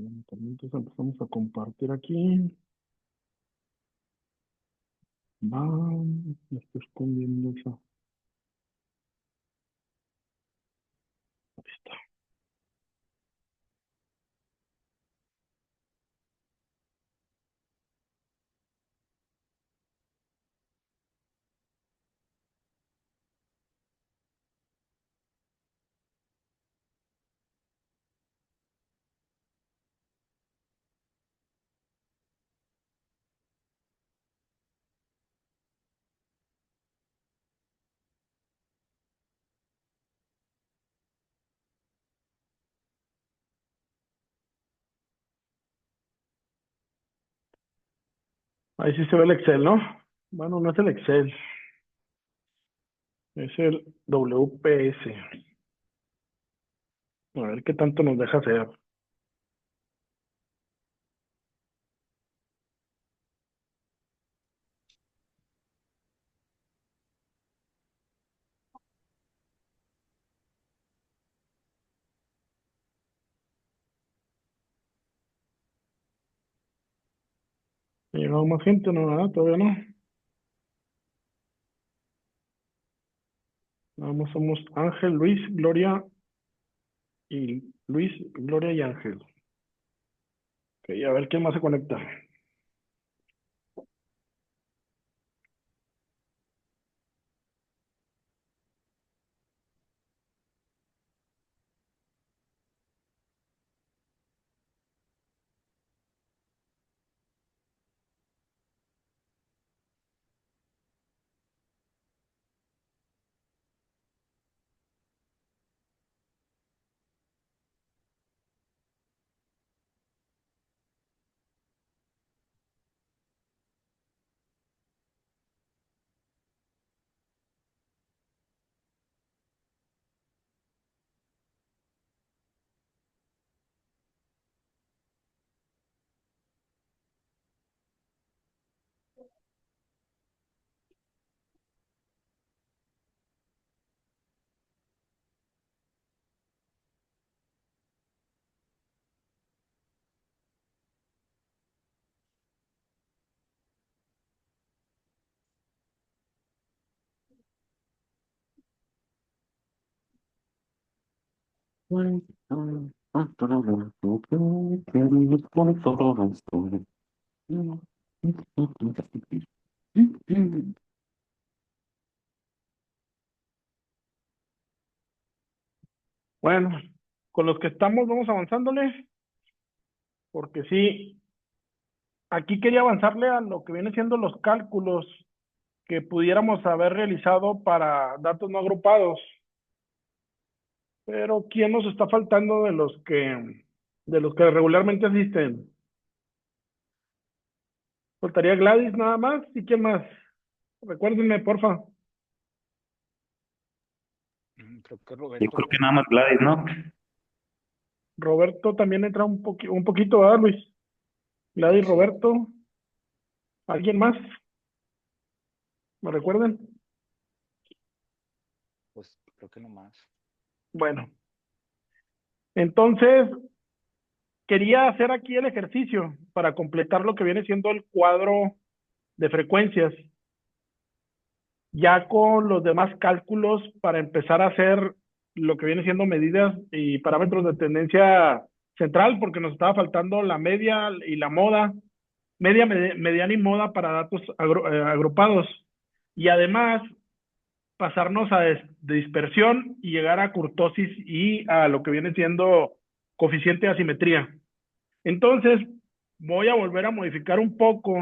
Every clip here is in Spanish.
Entonces empezamos a compartir aquí. Va, me estoy escondiendo esa. Ahí está. Ahí sí se ve el Excel, ¿no? Bueno, no es el Excel, es el WPS. A ver qué tanto nos deja hacer. ¿Ha llegado más gente? No, ¿verdad? Todavía no. Nada más somos Ángel, Luis, Gloria y Ángel. Ok, a ver quién más se conecta. Bueno, con los que estamos vamos avanzándole, porque sí, aquí quería avanzarle a lo que viene siendo los cálculos que pudiéramos haber realizado para datos no agrupados. Pero ¿quién nos está faltando de los que regularmente asisten? Faltaría Gladys nada más. ¿Y quién más? Recuérdenme, porfa. Creo que Yo Roberto creo que no. nada más Gladys, ¿no? Roberto también entra un poquito, ¿verdad, Luis? Gladys, Sí, Roberto. ¿Alguien más? ¿Me recuerden? pues creo que no más. Bueno, entonces quería hacer aquí el ejercicio para completar lo que viene siendo el cuadro de frecuencias, ya con los demás cálculos para empezar a hacer lo que viene siendo medidas y parámetros de tendencia central, porque nos estaba faltando la media y la moda, mediana y moda para datos agrupados. Y además pasarnos a de dispersión y llegar a kurtosis y a lo que viene siendo coeficiente de asimetría. Entonces, voy a volver a modificar un poco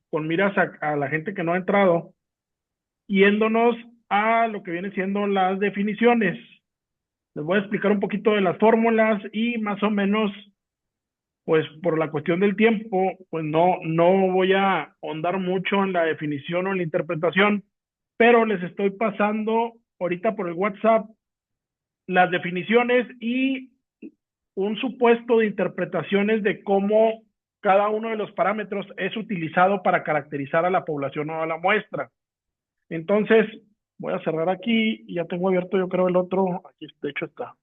con miras a la gente que no ha entrado, yéndonos a lo que viene siendo las definiciones. Les voy a explicar un poquito de las fórmulas y más o menos, pues por la cuestión del tiempo, pues no voy a ahondar mucho en la definición o en la interpretación, pero les estoy pasando ahorita por el WhatsApp las definiciones y un supuesto de interpretaciones de cómo cada uno de los parámetros es utilizado para caracterizar a la población o a la muestra. Entonces, voy a cerrar aquí y ya tengo abierto yo creo el otro, aquí de hecho está.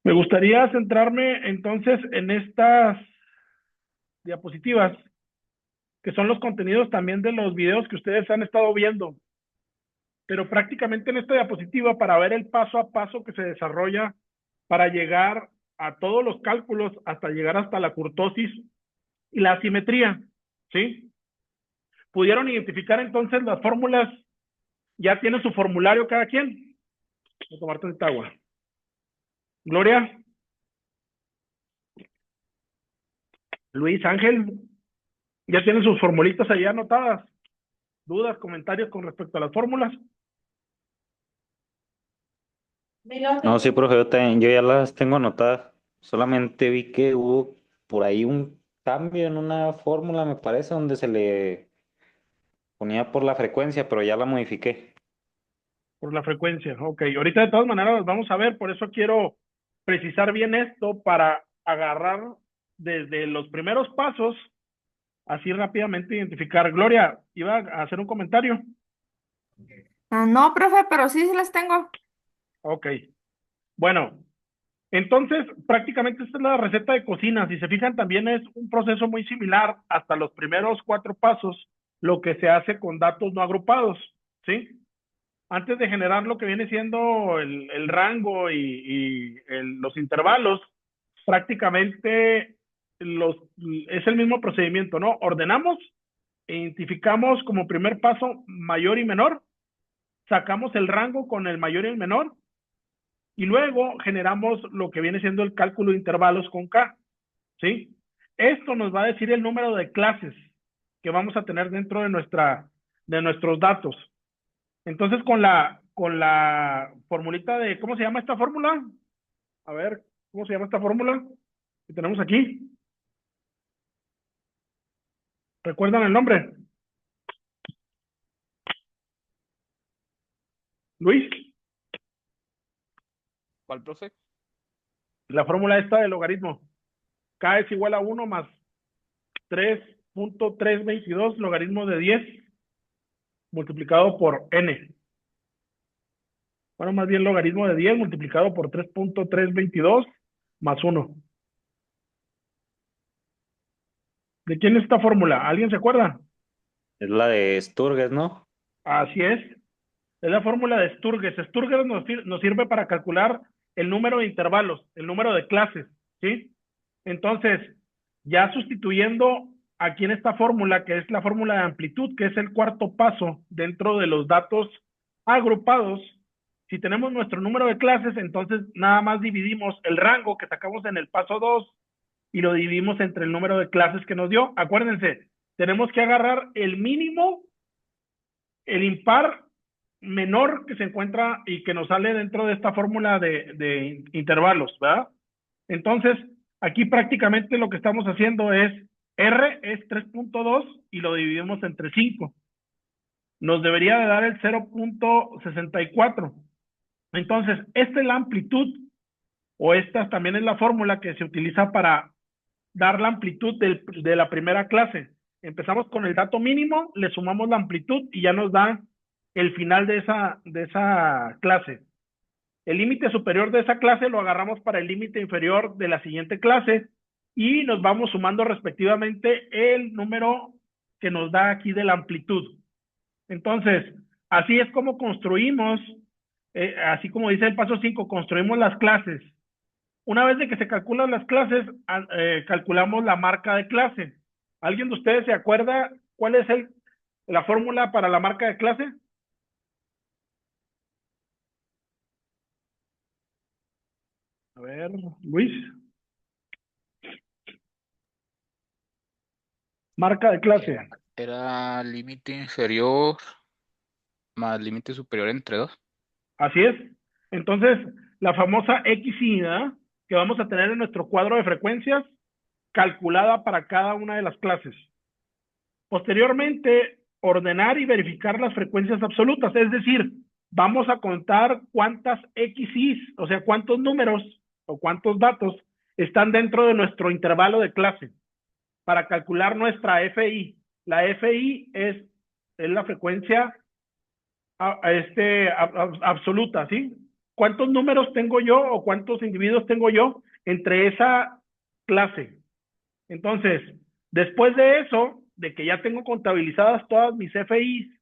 Me gustaría centrarme entonces en estas diapositivas, que son los contenidos también de los videos que ustedes han estado viendo, pero prácticamente en esta diapositiva para ver el paso a paso que se desarrolla para llegar a todos los cálculos hasta llegar hasta la kurtosis y la asimetría, ¿sí? ¿Pudieron identificar entonces las fórmulas? ¿Ya tiene su formulario cada quien? Voy a tomar tanta agua. Gloria, Luis, Ángel, ¿ya tienen sus formulitas ahí anotadas? ¿Dudas, comentarios con respecto a las fórmulas? No, sí, profe, yo ya las tengo anotadas. Solamente vi que hubo por ahí un cambio en una fórmula, me parece, donde se le ponía por la frecuencia, pero ya la modifiqué. Por la frecuencia, ok. Ahorita de todas maneras las vamos a ver, por eso quiero precisar bien esto para agarrar desde los primeros pasos, así rápidamente identificar. Gloria, iba a hacer un comentario. No, profe, pero sí las tengo. Ok. Bueno, entonces prácticamente esta es la receta de cocina. Si se fijan, también es un proceso muy similar hasta los primeros 4 pasos, lo que se hace con datos no agrupados, ¿sí? Antes de generar lo que viene siendo el rango y los intervalos, prácticamente es el mismo procedimiento, ¿no? Ordenamos, identificamos como primer paso mayor y menor, sacamos el rango con el mayor y el menor, y luego generamos lo que viene siendo el cálculo de intervalos con K, ¿sí? Esto nos va a decir el número de clases que vamos a tener dentro de nuestros datos. Entonces, con la formulita de, ¿cómo se llama esta fórmula? A ver, ¿cómo se llama esta fórmula que tenemos aquí? ¿Recuerdan el nombre? Luis, ¿Cuál, profe? la fórmula esta del logaritmo. K es igual a 1 más 3.322 logaritmo de 10 multiplicado por n. Bueno, más bien logaritmo de 10 multiplicado por 3.322 más 1. ¿De quién es esta fórmula? ¿Alguien se acuerda? Es la de Sturges, ¿no? Así es la fórmula de Sturges. Sturges nos sirve para calcular el número de intervalos, el número de clases, ¿sí? Entonces, ya sustituyendo aquí en esta fórmula, que es la fórmula de amplitud, que es el cuarto paso dentro de los datos agrupados, si tenemos nuestro número de clases, entonces nada más dividimos el rango que sacamos en el paso 2 y lo dividimos entre el número de clases que nos dio. Acuérdense, tenemos que agarrar el mínimo, el impar menor que se encuentra y que nos sale dentro de esta fórmula de intervalos, ¿verdad? Entonces, aquí prácticamente lo que estamos haciendo es, R es 3.2 y lo dividimos entre 5. Nos debería de dar el 0.64. Entonces, esta es la amplitud, o esta también es la fórmula que se utiliza para dar la amplitud de la primera clase. Empezamos con el dato mínimo, le sumamos la amplitud y ya nos da el final de esa clase. El límite superior de esa clase lo agarramos para el límite inferior de la siguiente clase y nos vamos sumando respectivamente el número que nos da aquí de la amplitud. Entonces, así es como construimos, así como dice el paso 5, construimos las clases. Una vez de que se calculan las clases, calculamos la marca de clase. ¿Alguien de ustedes se acuerda cuál es la fórmula para la marca de clase? A ver, Luis. Marca de clase. Era límite inferior más límite superior entre dos. Así es. Entonces, la famosa XY, ¿verdad?, que vamos a tener en nuestro cuadro de frecuencias, calculada para cada una de las clases. Posteriormente, ordenar y verificar las frecuencias absolutas, es decir, vamos a contar cuántas XYs, o sea, cuántos números o cuántos datos están dentro de nuestro intervalo de clase para calcular nuestra FI. La FI es la frecuencia absoluta, ¿sí? cuántos números tengo yo o cuántos individuos tengo yo entre esa clase. Entonces, después de eso, de que ya tengo contabilizadas todas mis FIs,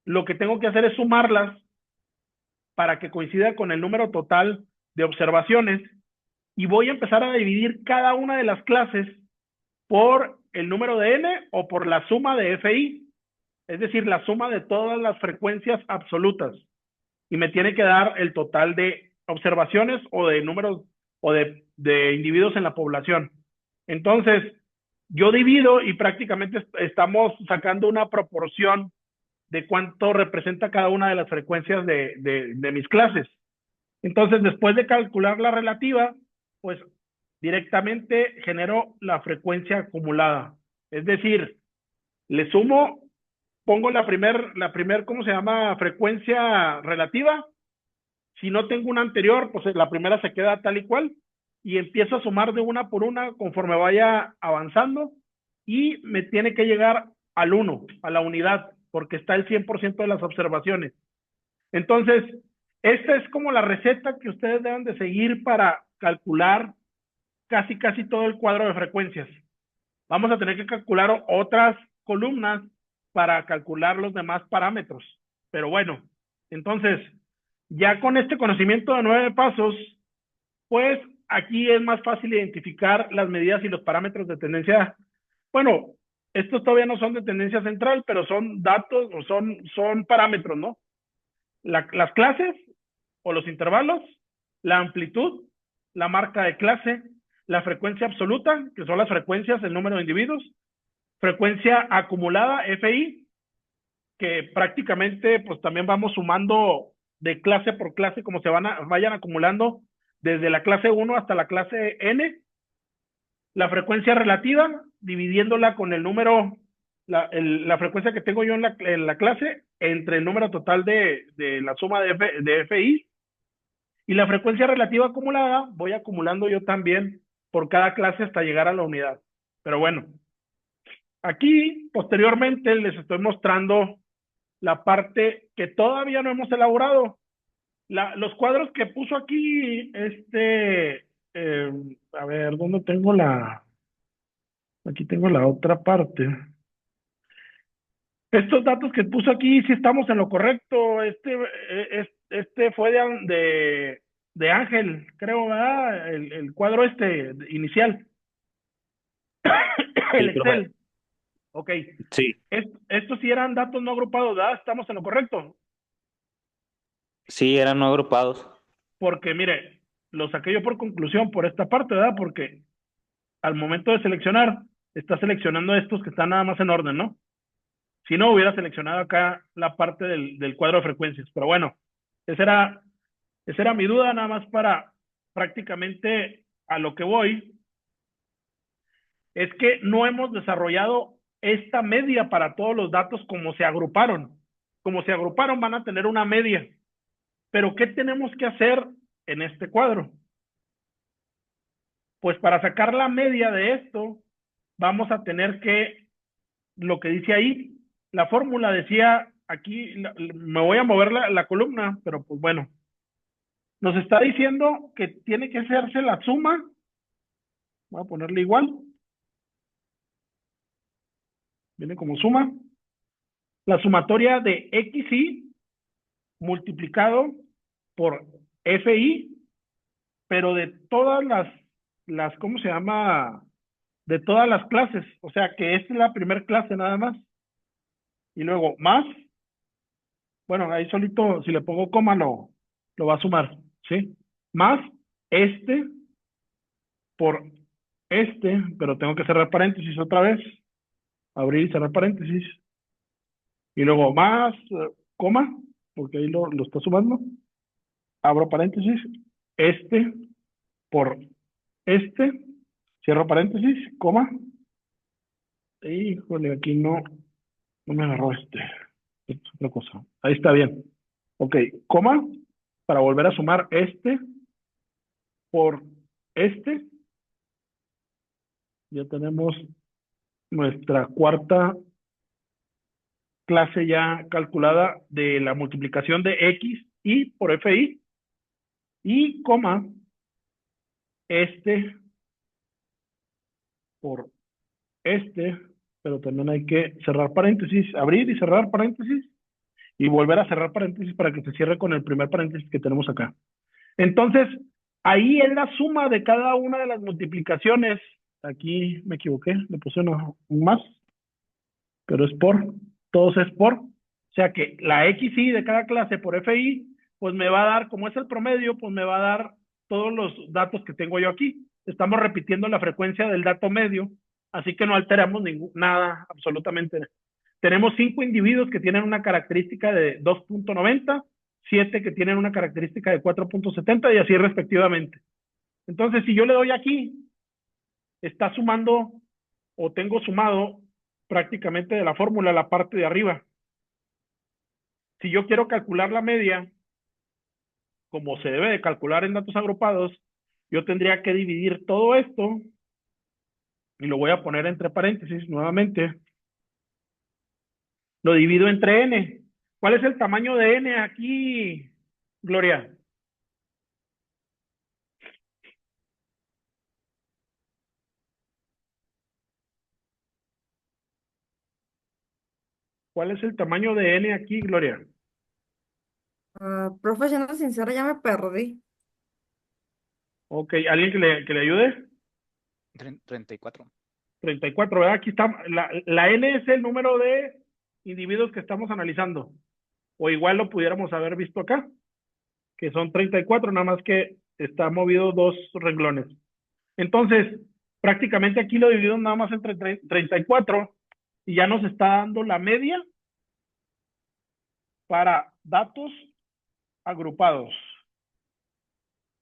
lo que tengo que hacer es sumarlas para que coincida con el número total de observaciones y voy a empezar a dividir cada una de las clases por el número de n o por la suma de FI, es decir, la suma de todas las frecuencias absolutas. Y me tiene que dar el total de observaciones o de números o de individuos en la población. Entonces, yo divido y prácticamente estamos sacando una proporción de cuánto representa cada una de las frecuencias de mis clases. Entonces, después de calcular la relativa, pues directamente genero la frecuencia acumulada. Es decir, le sumo, pongo la primer, ¿cómo se llama? Frecuencia relativa. Si no tengo una anterior, pues la primera se queda tal y cual. Y empiezo a sumar de una por una conforme vaya avanzando. Y me tiene que llegar al 1, a la unidad, porque está el 100% de las observaciones. Entonces, esta es como la receta que ustedes deben de seguir para calcular casi todo el cuadro de frecuencias. Vamos a tener que calcular otras columnas para calcular los demás parámetros. Pero bueno, entonces, ya con este conocimiento de 9 pasos, pues aquí es más fácil identificar las medidas y los parámetros de tendencia. Bueno, estos todavía no son de tendencia central, pero son datos o son parámetros, ¿no? Las clases o los intervalos, la amplitud, la marca de clase, la frecuencia absoluta, que son las frecuencias, el número de individuos, frecuencia acumulada, FI, que prácticamente pues también vamos sumando de clase por clase como vayan acumulando desde la clase 1 hasta la clase N, la frecuencia relativa, dividiéndola con el número, la frecuencia que tengo yo en la clase entre el número total de la suma de FI, y la frecuencia relativa acumulada voy acumulando yo también por cada clase hasta llegar a la unidad. Pero bueno, aquí posteriormente les estoy mostrando la parte que todavía no hemos elaborado. Los cuadros que puso aquí, a ver, ¿dónde tengo aquí tengo la otra parte. Estos datos que puso aquí, sí estamos en lo correcto. Este fue de Ángel, creo, ¿verdad? El cuadro inicial. El Sí, profe. Excel. Ok. Sí, Estos sí eran datos no agrupados, ¿verdad? Estamos en lo correcto. sí, eran no agrupados. Porque, mire, lo saqué yo por conclusión por esta parte, ¿verdad? Porque al momento de seleccionar, está seleccionando estos que están nada más en orden, ¿no? Si no, hubiera seleccionado acá la parte del cuadro de frecuencias. Pero bueno, esa era mi duda, nada más para prácticamente a lo que voy. Es que no hemos desarrollado esta media para todos los datos como se agruparon. Como se agruparon, van a tener una media. Pero, ¿qué tenemos que hacer en este cuadro? Pues para sacar la media de esto, vamos a tener que, lo que dice ahí, la fórmula decía, aquí me voy a mover la columna, pero pues bueno, nos está diciendo que tiene que hacerse la suma, voy a ponerle igual, viene como suma, la sumatoria de XI multiplicado por FI, pero de todas ¿cómo se llama? De todas las clases, o sea que esta es la primera clase nada más. Y luego más, bueno, ahí solito, si le pongo coma, lo va a sumar, ¿sí? Más por pero tengo que cerrar paréntesis otra vez, abrir y cerrar paréntesis. Y luego más, coma, porque ahí lo está sumando. Abro paréntesis, por cierro paréntesis, coma. Híjole, aquí no me agarró Esto es otra cosa. Ahí está bien. Ok, coma, para volver a sumar por ya tenemos nuestra cuarta clase ya calculada de la multiplicación de X y por FI. y coma este por este, pero también hay que cerrar paréntesis, abrir y cerrar paréntesis y volver a cerrar paréntesis para que se cierre con el primer paréntesis que tenemos acá. Entonces, ahí es la suma de cada una de las multiplicaciones. Aquí me equivoqué, le puse un más, pero es por, todos es por. O sea que la XI de cada clase por FI, pues me va a dar, como es el promedio, pues me va a dar todos los datos que tengo yo aquí. Estamos repitiendo la frecuencia del dato medio, así que no alteramos nada, absolutamente. Tenemos 5 individuos que tienen una característica de 2.90, 7 que tienen una característica de 4.70 y así respectivamente. Entonces, si yo le doy aquí, está sumando o tengo sumado prácticamente de la fórmula la parte de arriba. Si yo quiero calcular la media, como se debe de calcular en datos agrupados, yo tendría que dividir todo esto, y lo voy a poner entre paréntesis nuevamente, lo divido entre n. ¿Cuál es el tamaño de n aquí, Gloria? ¿Cuál es el tamaño de n aquí, Gloria? Profe, siendo sincera, ya me perdí. Ok, ¿alguien que le ayude? 34. 34, ¿verdad? Aquí está, la n es el número de individuos que estamos analizando. O igual lo pudiéramos haber visto acá, que son 34, nada más que está movido 2 renglones. Entonces, prácticamente aquí lo divido nada más entre 34 y ya nos está dando la media para datos agrupados.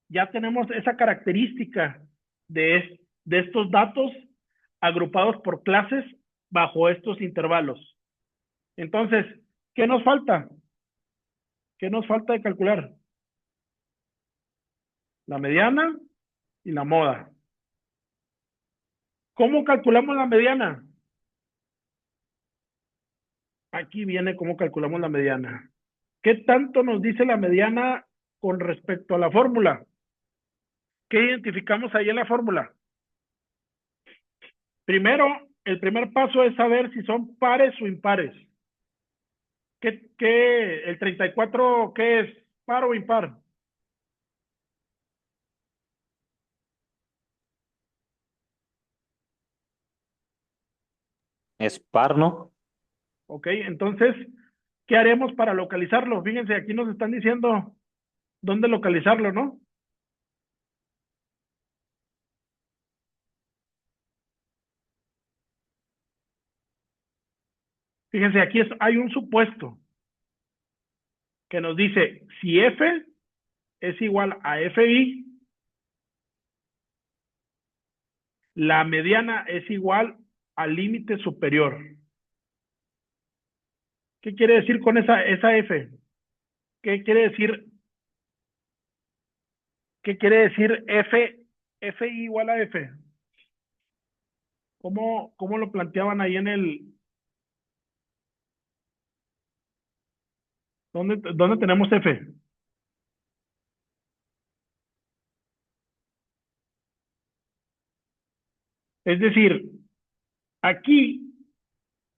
Ya tenemos esa característica de estos datos agrupados por clases bajo estos intervalos. Entonces, ¿qué nos falta? ¿Qué nos falta de calcular? La mediana y la moda. ¿Cómo calculamos la mediana? Aquí viene cómo calculamos la mediana. ¿Qué tanto nos dice la mediana con respecto a la fórmula? ¿Qué identificamos ahí en la fórmula? Primero, el primer paso es saber si son pares o impares. El 34, qué es? ¿Par o impar? Es par, ¿no? Ok, entonces, ¿qué haremos para localizarlo? Fíjense, aquí nos están diciendo dónde localizarlo, ¿no? Fíjense, aquí hay un supuesto que nos dice, si F es igual a FI, la mediana es igual al límite superior. ¿Qué quiere decir con esa F? ¿Qué quiere decir? ¿Qué quiere decir F igual a F? ¿Cómo lo planteaban ahí en el... ¿Dónde tenemos F? Es decir, aquí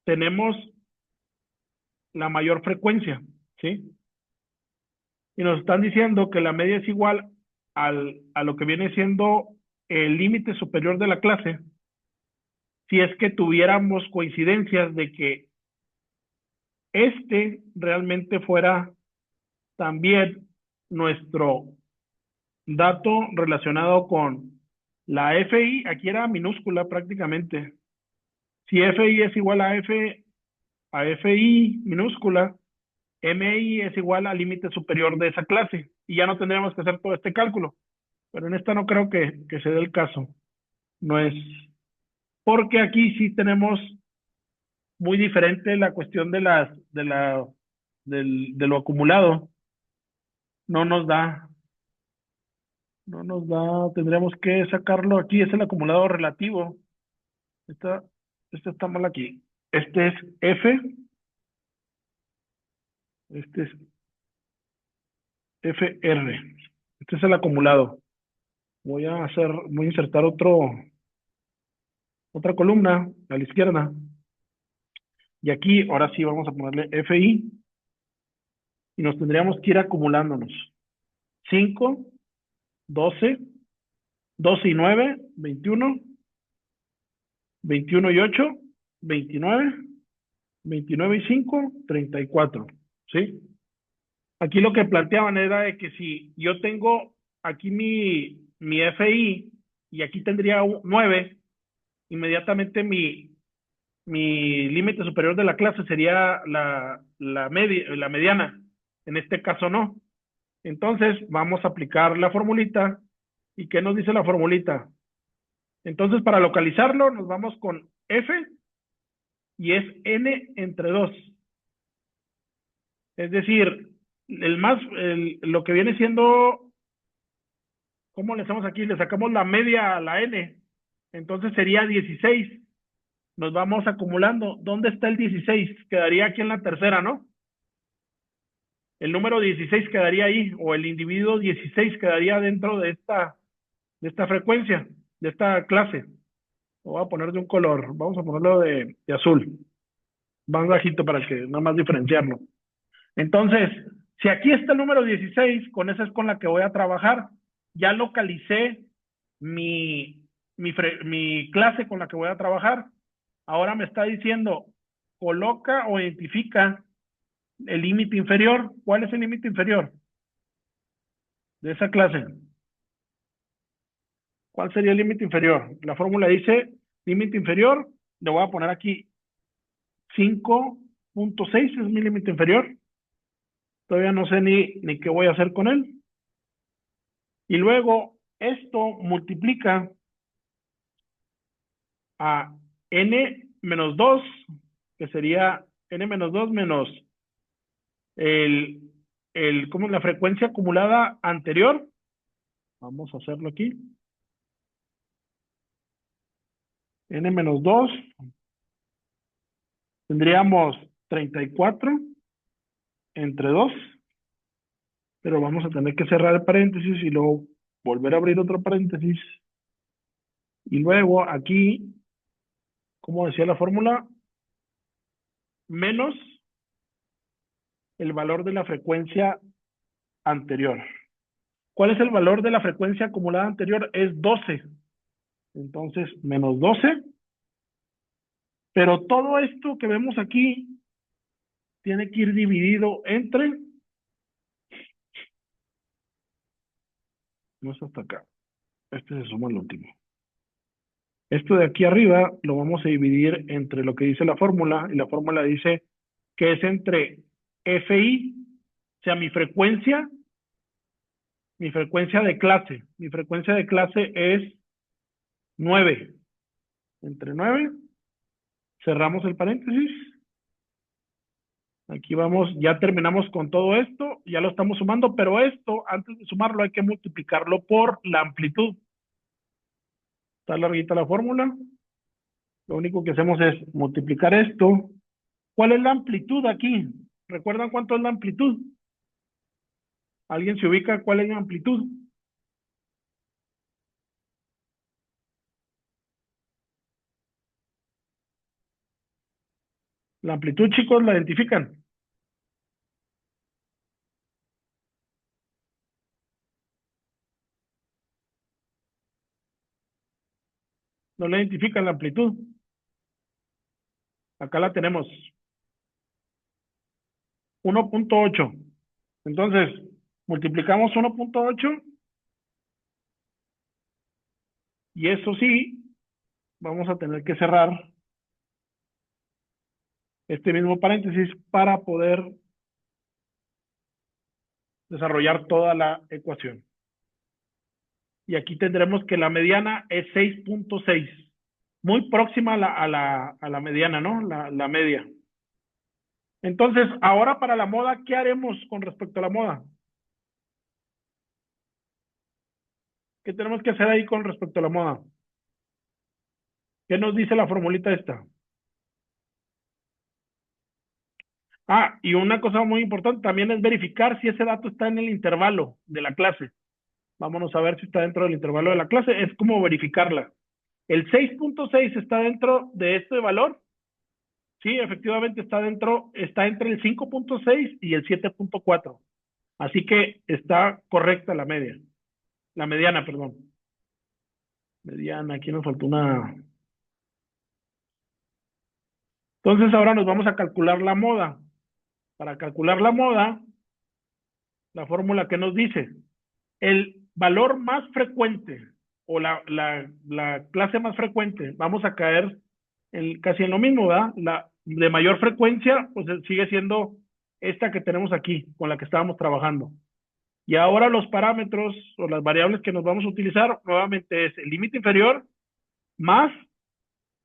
tenemos la mayor frecuencia, ¿sí? Y nos están diciendo que la media es igual a lo que viene siendo el límite superior de la clase, si es que tuviéramos coincidencias de que este realmente fuera también nuestro dato relacionado con la FI, aquí era minúscula prácticamente. Si FI es igual a FI minúscula, MI es igual al límite superior de esa clase. Y ya no tendríamos que hacer todo este cálculo. Pero en esta no creo que se dé el caso. No es. Porque aquí sí tenemos muy diferente la cuestión de lo acumulado. No nos da, no nos da, tendríamos que sacarlo aquí, es el acumulado relativo. Esta, este está mal aquí. Este es F, este es FR. Este es el acumulado. Voy a insertar otra columna a la izquierda. Y aquí, ahora sí, vamos a ponerle FI y nos tendríamos que ir acumulándonos. 5, 12, 12 y 9, 21, 21 y 8, 29, 29 y 5, 34. ¿Sí? Aquí lo que planteaban era de que si yo tengo aquí mi FI y aquí tendría 9, inmediatamente mi límite superior de la clase sería la mediana. En este caso no. Entonces vamos a aplicar la formulita. ¿Y qué nos dice la formulita? Entonces para localizarlo nos vamos con F y es N entre 2. Es decir, lo que viene siendo, ¿cómo le hacemos aquí? Le sacamos la media a la N. Entonces sería 16. Nos vamos acumulando. ¿Dónde está el 16? Quedaría aquí en la tercera, ¿no? El número 16 quedaría ahí, o el individuo 16 quedaría dentro de esta frecuencia, de esta clase. Lo voy a poner de un color, vamos a ponerlo de azul, más bajito para que nada más diferenciarlo. Entonces, si aquí está el número 16, con esa es con la que voy a trabajar. Ya localicé mi clase con la que voy a trabajar. Ahora me está diciendo, coloca o identifica el límite inferior. ¿Cuál es el límite inferior de esa clase? ¿Cuál sería el límite inferior? La fórmula dice límite inferior, le voy a poner aquí 5.6 es mi límite inferior. Todavía no sé ni qué voy a hacer con él. Y luego esto multiplica a n menos 2, que sería n menos 2 menos el, ¿cómo es la frecuencia acumulada anterior? Vamos a hacerlo aquí. N menos 2, tendríamos 34 entre 2, pero vamos a tener que cerrar el paréntesis y luego volver a abrir otro paréntesis. Y luego aquí, como decía la fórmula, menos el valor de la frecuencia anterior. ¿Cuál es el valor de la frecuencia acumulada anterior? Es 12. Entonces, menos 12. Pero todo esto que vemos aquí tiene que ir dividido entre, no es hasta acá, este se suma al último. Esto de aquí arriba lo vamos a dividir entre lo que dice la fórmula, y la fórmula dice que es entre FI, o sea, mi frecuencia de clase. Mi frecuencia de clase es 9. Entre 9, cerramos el paréntesis. Aquí vamos, ya terminamos con todo esto, ya lo estamos sumando, pero esto, antes de sumarlo, hay que multiplicarlo por la amplitud. Está larguita la fórmula. Lo único que hacemos es multiplicar esto. ¿Cuál es la amplitud aquí? ¿Recuerdan cuánto es la amplitud? ¿Alguien se ubica cuál es la amplitud? La amplitud, chicos, ¿la identifican? ¿No la identifican la amplitud? Acá la tenemos. 1.8. Entonces, multiplicamos 1.8 y eso sí, vamos a tener que cerrar este mismo paréntesis para poder desarrollar toda la ecuación. Y aquí tendremos que la mediana es 6.6, muy próxima a la mediana, ¿no? La media. Entonces, ahora para la moda, ¿qué haremos con respecto a la moda? ¿Qué tenemos que hacer ahí con respecto a la moda? ¿Qué nos dice la formulita esta? Ah, y una cosa muy importante también es verificar si ese dato está en el intervalo de la clase. Vámonos a ver si está dentro del intervalo de la clase. Es como verificarla. El 6.6 está dentro de este valor. Sí, efectivamente está dentro, está entre el 5.6 y el 7.4. Así que está correcta la media. La mediana, perdón. Mediana, aquí nos faltó una. Entonces ahora nos vamos a calcular la moda. Para calcular la moda, la fórmula que nos dice, el valor más frecuente o la clase más frecuente, vamos a caer casi en lo mismo, ¿verdad? La de mayor frecuencia, pues sigue siendo esta que tenemos aquí, con la que estábamos trabajando. Y ahora los parámetros o las variables que nos vamos a utilizar nuevamente es el límite inferior más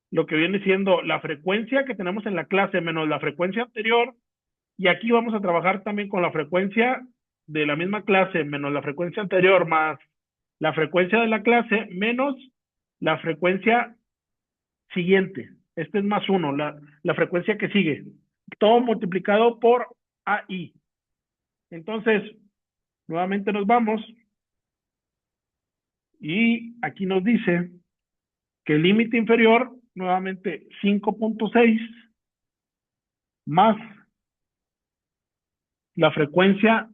lo que viene siendo la frecuencia que tenemos en la clase menos la frecuencia anterior. Y aquí vamos a trabajar también con la frecuencia de la misma clase menos la frecuencia anterior más la frecuencia de la clase menos la frecuencia siguiente. Este es más uno, la frecuencia que sigue. Todo multiplicado por AI. Entonces, nuevamente nos vamos. Y aquí nos dice que el límite inferior, nuevamente 5.6 más la frecuencia,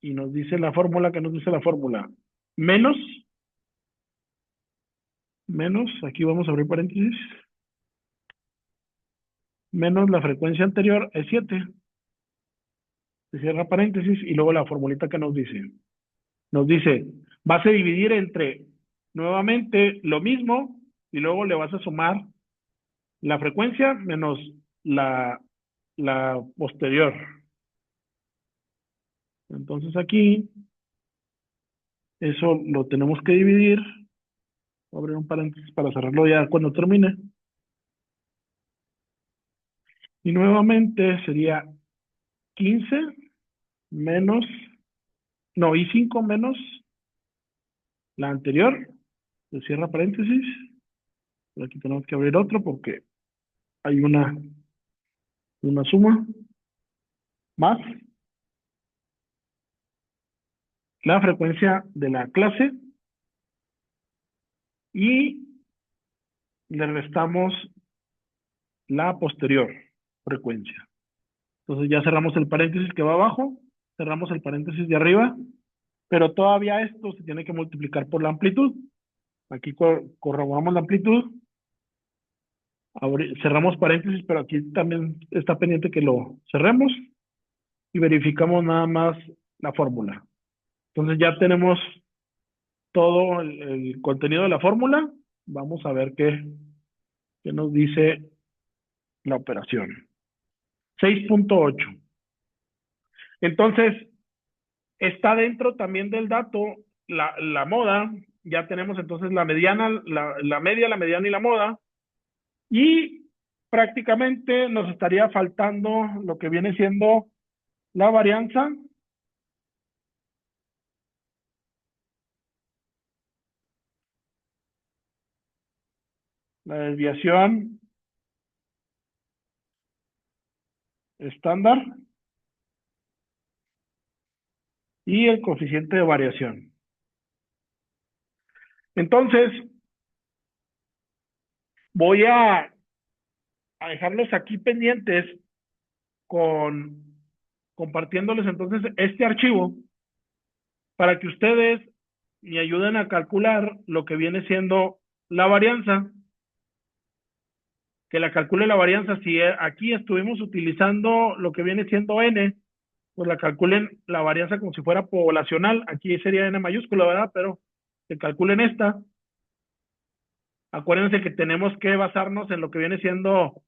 y nos dice la fórmula, que nos dice la fórmula, menos, aquí vamos a abrir paréntesis, menos la frecuencia anterior es 7, se cierra paréntesis, y luego la formulita que nos dice, vas a dividir entre, nuevamente, lo mismo, y luego le vas a sumar la frecuencia menos la posterior. Entonces aquí, eso lo tenemos que dividir. Voy a abrir un paréntesis para cerrarlo ya cuando termine. Y nuevamente sería 15 menos, no, y 5 menos la anterior. Se cierra paréntesis. Pero aquí tenemos que abrir otro porque hay una suma. Más la frecuencia de la clase. Y le restamos la posterior frecuencia. Entonces ya cerramos el paréntesis que va abajo, cerramos el paréntesis de arriba, pero todavía esto se tiene que multiplicar por la amplitud. Aquí corroboramos la amplitud, cerramos paréntesis, pero aquí también está pendiente que lo cerremos y verificamos nada más la fórmula. Entonces ya tenemos todo el contenido de la fórmula. Vamos a ver qué nos dice la operación. 6.8. Entonces, está dentro también del dato la moda. Ya tenemos entonces la mediana, la media, la mediana y la moda. Y prácticamente nos estaría faltando lo que viene siendo la varianza. La desviación estándar y el coeficiente de variación. Entonces, voy a dejarlos aquí pendientes compartiéndoles entonces este archivo para que ustedes me ayuden a calcular lo que viene siendo la varianza, que la calcule la varianza. Si aquí estuvimos utilizando lo que viene siendo n, pues la calculen la varianza como si fuera poblacional. Aquí sería n mayúscula, ¿verdad? Pero que calculen esta. Acuérdense que tenemos que basarnos en lo que viene siendo,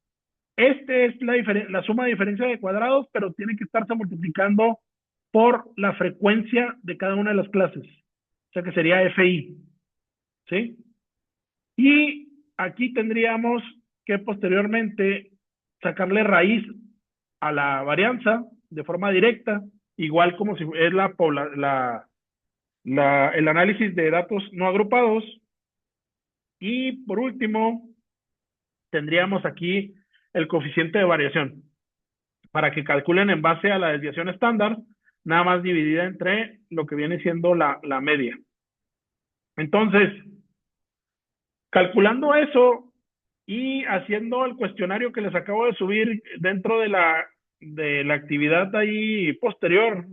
es la suma de diferencia de cuadrados, pero tiene que estarse multiplicando por la frecuencia de cada una de las clases. O sea que sería FI. ¿Sí? Y aquí tendríamos que posteriormente sacarle raíz a la varianza de forma directa, igual como si es el análisis de datos no agrupados. Y por último, tendríamos aquí el coeficiente de variación. Para que calculen en base a la desviación estándar, nada más dividida entre lo que viene siendo la media. Entonces, calculando eso y haciendo el cuestionario que les acabo de subir dentro de la actividad ahí posterior,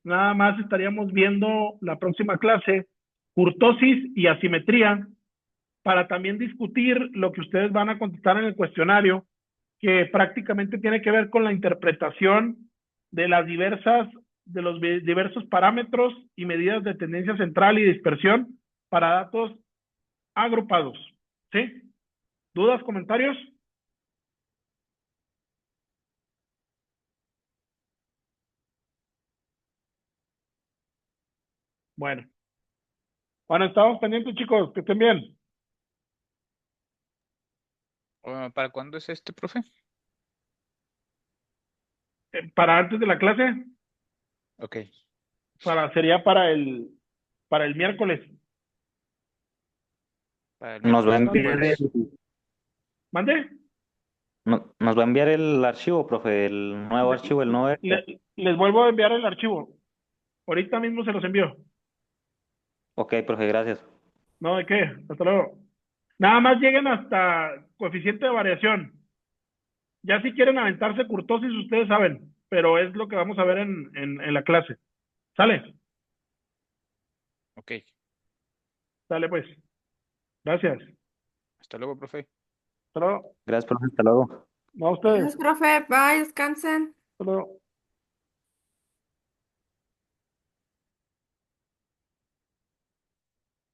nada más estaríamos viendo la próxima clase, kurtosis y asimetría, para también discutir lo que ustedes van a contestar en el cuestionario, que prácticamente tiene que ver con la interpretación de de los diversos parámetros y medidas de tendencia central y dispersión para datos agrupados. ¿Sí? ¿Dudas, comentarios? Bueno. Bueno, estamos pendientes, chicos. Que estén bien. ¿Para cuándo es profe? Para antes de la clase, Ok. sería para el miércoles. Para el Nos va a miércoles, enviar pues, ¿Mande? nos va a enviar el archivo, profe, el nuevo archivo, el nuevo Excel. Les vuelvo a enviar el archivo. Ahorita mismo se los envío. Ok, profe, gracias. No, ¿de qué? Hasta luego. Nada más lleguen hasta coeficiente de variación. Ya si quieren aventarse kurtosis, ustedes saben, pero es lo que vamos a ver en la clase. ¿Sale? ok. Sale pues. Gracias. Hasta luego, profe. Hasta luego. Gracias, profe, hasta luego. No a ustedes. Gracias, profe. Bye, descansen. Hasta luego.